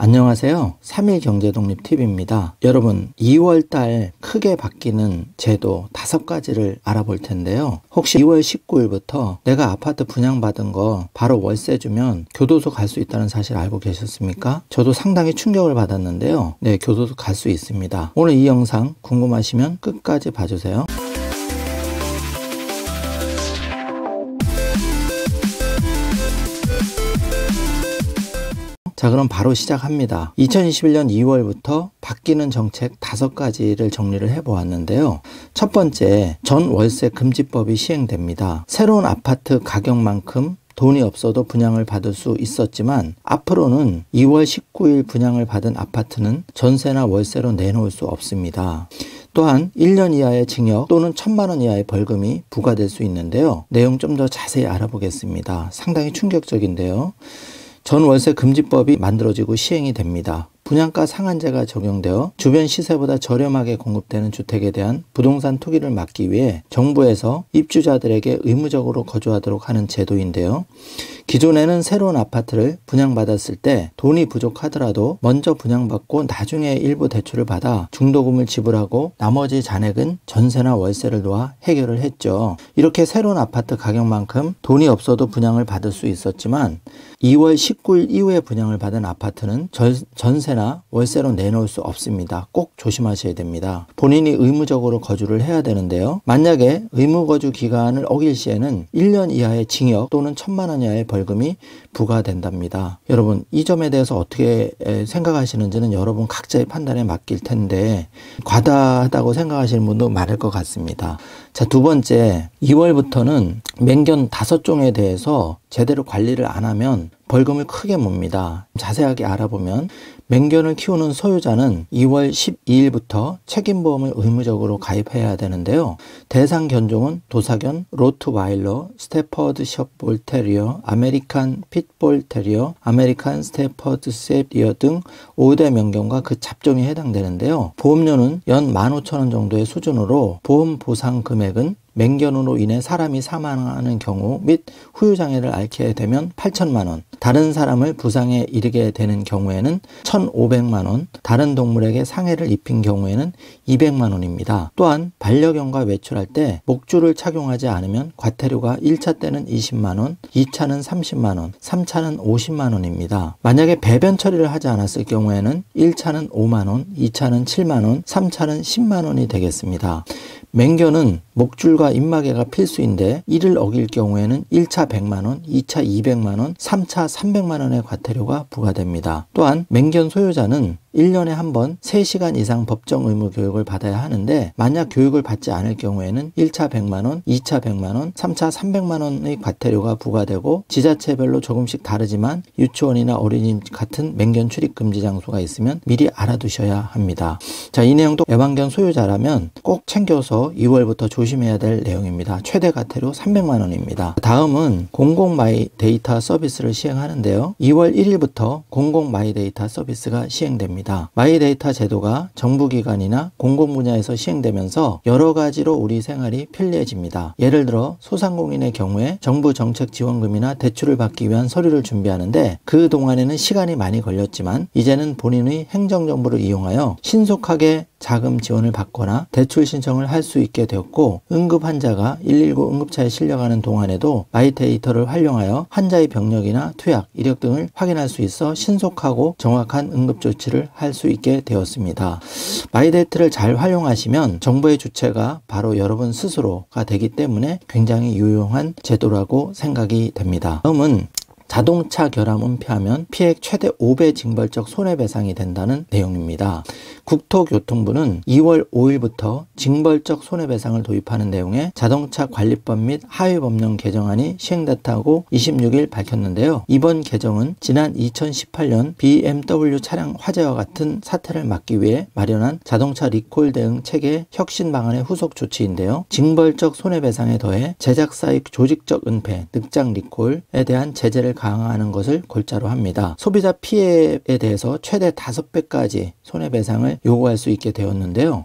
안녕하세요. 3일 경제독립TV입니다. 여러분, 2월달 크게 바뀌는 제도 5가지를 알아볼 텐데요. 혹시 2월 19일부터 내가 아파트 분양받은 거 바로 월세 주면 교도소 갈 수 있다는 사실 알고 계셨습니까? 저도 상당히 충격을 받았는데요. 네, 교도소 갈 수 있습니다. 오늘 이 영상 궁금하시면 끝까지 봐주세요. 자, 그럼 바로 시작합니다. 2021년 2월부터 바뀌는 정책 5가지를 정리를 해보았는데요. 첫 번째, 전월세 금지법이 시행됩니다. 새로운 아파트 가격만큼 돈이 없어도 분양을 받을 수 있었지만 앞으로는 2월 19일 분양을 받은 아파트는 전세나 월세로 내놓을 수 없습니다. 또한 1년 이하의 징역 또는 1,000만 원 이하의 벌금이 부과될 수 있는데요. 내용 좀 더 자세히 알아보겠습니다. 상당히 충격적인데요. 전월세 금지법이 만들어지고 시행이 됩니다. 분양가 상한제가 적용되어 주변 시세보다 저렴하게 공급되는 주택에 대한 부동산 투기를 막기 위해 정부에서 입주자들에게 의무적으로 거주하도록 하는 제도인데요. 기존에는 새로운 아파트를 분양받았을 때 돈이 부족하더라도 먼저 분양받고 나중에 일부 대출을 받아 중도금을 지불하고 나머지 잔액은 전세나 월세를 놓아 해결을 했죠. 이렇게 새로운 아파트 가격만큼 돈이 없어도 분양을 받을 수 있었지만 2월 19일 이후에 분양을 받은 아파트는 전세나 월세로 내놓을 수 없습니다. 꼭 조심하셔야 됩니다. 본인이 의무적으로 거주를 해야 되는데요. 만약에 의무거주 기간을 어길 시에는 1년 이하의 징역 또는 1,000만 원 이하의 벌금이 부과된답니다. 여러분, 이 점에 대해서 어떻게 생각하시는지는 여러분 각자의 판단에 맡길 텐데 과다하다고 생각하시는 분도 많을 것 같습니다. 자, 두 번째, 2월부터는 맹견 5종에 대해서 제대로 관리를 안 하면 벌금을 크게 묻습니다. 자세하게 알아보면 맹견을 키우는 소유자는 2월 12일부터 책임보험을 의무적으로 가입해야 되는데요. 대상 견종은 도사견, 로트와일러, 스테퍼드 셔볼 테리어, 아메리칸 핏볼 테리어, 아메리칸 스테퍼드 세리어 등 5대 명견과 그 잡종이 해당되는데요. 보험료는 연 15,000원 정도의 수준으로 보험 보상 금액은 맹견으로 인해 사람이 사망하는 경우 및 후유장애를 앓게 되면 8,000만 원, 다른 사람을 부상에 이르게 되는 경우에는 1,500만 원, 다른 동물에게 상해를 입힌 경우에는 200만 원입니다. 또한 반려견과 외출할 때 목줄을 착용하지 않으면 과태료가 1차 때는 20만 원, 2차는 30만 원, 3차는 50만 원입니다. 만약에 배변 처리를 하지 않았을 경우에는 1차는 5만 원, 2차는 7만 원, 3차는 10만 원이 되겠습니다. 맹견은 목줄과 입마개가 필수인데 이를 어길 경우에는 1차 100만 원, 2차 200만 원, 3차 300만 원의 과태료가 부과됩니다. 또한 맹견 소유자는 1년에 한 번 3시간 이상 법정 의무 교육을 받아야 하는데 만약 교육을 받지 않을 경우에는 1차 100만 원, 2차 100만 원, 3차 300만 원의 과태료가 부과되고 지자체별로 조금씩 다르지만 유치원이나 어린이집 같은 맹견 출입 금지 장소가 있으면 미리 알아두셔야 합니다. 자, 이 내용도 애완견 소유자라면 꼭 챙겨서 2월부터 조심해야 될 내용입니다. 최대 과태료 300만 원입니다. 다음은 공공 마이 데이터 서비스를 시행하는데요. 2월 1일부터 공공 마이 데이터 서비스가 시행됩니다. 마이데이터 제도가 정부기관이나 공공분야에서 시행되면서 여러 가지로 우리 생활이 편리해집니다. 예를 들어 소상공인의 경우에 정부 정책 지원금이나 대출을 받기 위한 서류를 준비하는데 그 동안에는 시간이 많이 걸렸지만 이제는 본인의 행정정보를 이용하여 신속하게 자금 지원을 받거나 대출 신청을 할 수 있게 되었고 응급 환자가 119 응급차에 실려가는 동안에도 마이데이터를 활용하여 환자의 병력이나 투약, 이력 등을 확인할 수 있어 신속하고 정확한 응급조치를 할 수 있게 되었습니다. 마이데이터를 잘 활용하시면 정부의 주체가 바로 여러분 스스로가 되기 때문에 굉장히 유용한 제도라고 생각이 됩니다. 다음은 자동차 결함 은폐하면 피해액 최대 5배 징벌적 손해배상이 된다는 내용입니다. 국토교통부는 2월 5일부터 징벌적 손해배상을 도입하는 내용의 자동차 관리법 및 하위법령 개정안이 시행됐다고 26일 밝혔는데요. 이번 개정은 지난 2018년 BMW 차량 화재와 같은 사태를 막기 위해 마련한 자동차 리콜 대응 체계 혁신 방안의 후속 조치인데요. 징벌적 손해배상에 더해 제작사의 조직적 은폐, 늑장 리콜에 대한 제재를 강화하는 것을 골자로 합니다. 소비자 피해에 대해서 최대 5배까지 손해배상을 요구할 수 있게 되었는데요.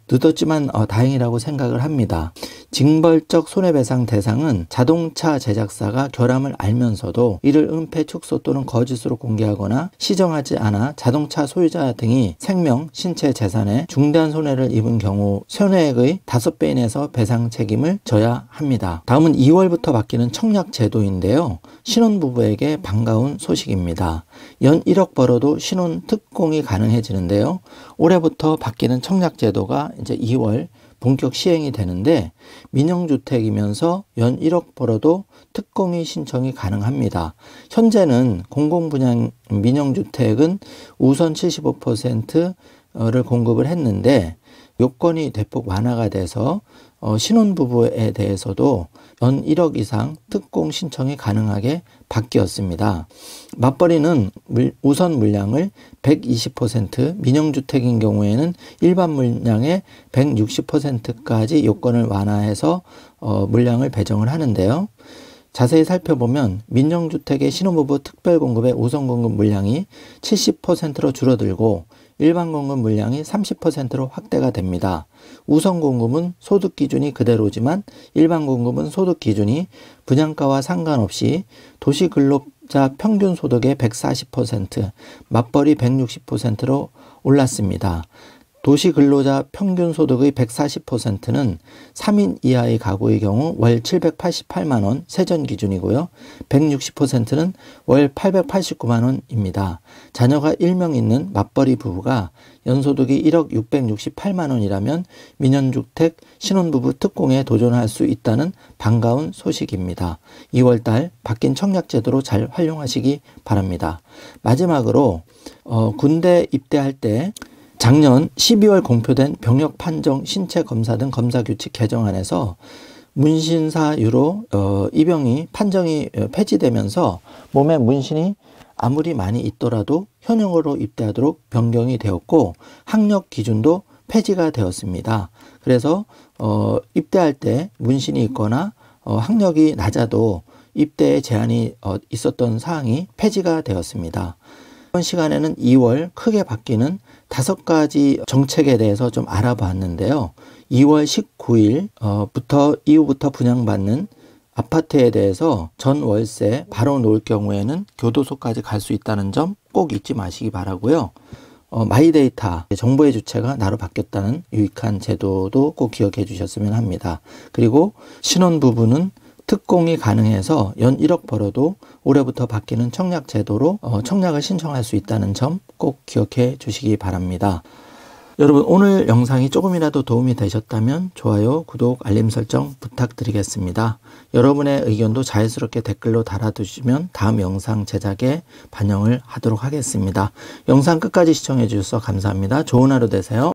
늦었지만 다행이라고 생각을 합니다. 징벌적 손해배상 대상은 자동차 제작사가 결함을 알면서도 이를 은폐, 축소 또는 거짓으로 공개하거나 시정하지 않아 자동차 소유자 등이 생명, 신체, 재산에 중대한 손해를 입은 경우 손해액의 5배 이내에서 배상 책임을 져야 합니다. 다음은 2월부터 바뀌는 청약 제도인데요. 신혼부부에게 반가운 소식입니다. 연 1억 벌어도 신혼 특공이 가능해지는데요. 올해부터 바뀌는 청약 제도가 이제 2월 본격 시행이 되는데 민영주택이면서 연 1억 벌어도 특공이 신청이 가능합니다. 현재는 공공분양 민영주택은 우선 75%를 공급을 했는데 요건이 대폭 완화가 돼서 신혼부부에 대해서도 연 1억 이상 특공 신청이 가능하게 바뀌었습니다. 맞벌이는 우선 물량을 120%, 민영주택인 경우에는 일반 물량의 160%까지 요건을 완화해서 물량을 배정을 하는데요. 자세히 살펴보면 민영주택의 신혼부부 특별공급의 우선공급 물량이 70%로 줄어들고 일반 공급 물량이 30%로 확대가 됩니다. 우선 공급은 소득 기준이 그대로지만 일반 공급은 소득 기준이 분양가와 상관없이 도시 근로자 평균 소득의 140%, 맞벌이 160%로 올랐습니다. 도시 근로자 평균 소득의 140%는 3인 이하의 가구의 경우 월 788만 원 세전 기준이고요. 160%는 월 889만 원입니다. 자녀가 1명 있는 맞벌이 부부가 연소득이 1억 668만 원이라면 민영주택 신혼부부 특공에 도전할 수 있다는 반가운 소식입니다. 2월달 바뀐 청약제도로 잘 활용하시기 바랍니다. 마지막으로 군대 입대할 때 작년 12월 공표된 병역 판정, 신체 검사 등 검사 규칙 개정안에서 문신사유로 입영이 판정이 폐지되면서 몸에 문신이 아무리 많이 있더라도 현역으로 입대하도록 변경이 되었고 학력 기준도 폐지가 되었습니다. 그래서 입대할 때 문신이 있거나 학력이 낮아도 입대에 제한이 있었던 사항이 폐지가 되었습니다. 이번 시간에는 2월 크게 바뀌는 5가지 정책에 대해서 좀 알아봤는데요. 2월 19일 이후부터 분양받는 아파트에 대해서 전 월세 바로 놓을 경우에는 교도소까지 갈 수 있다는 점 꼭 잊지 마시기 바라고요. 마이데이터 정보의 주체가 나로 바뀌었다는 유익한 제도도 꼭 기억해 주셨으면 합니다. 그리고 신혼부부는 특공이 가능해서 연 1억 벌어도 올해부터 바뀌는 청약 제도로 청약을 신청할 수 있다는 점 꼭 기억해 주시기 바랍니다. 여러분 오늘 영상이 조금이라도 도움이 되셨다면 좋아요, 구독, 알림 설정 부탁드리겠습니다. 여러분의 의견도 자연스럽게 댓글로 달아두시면 다음 영상 제작에 반영을 하도록 하겠습니다. 영상 끝까지 시청해 주셔서 감사합니다. 좋은 하루 되세요.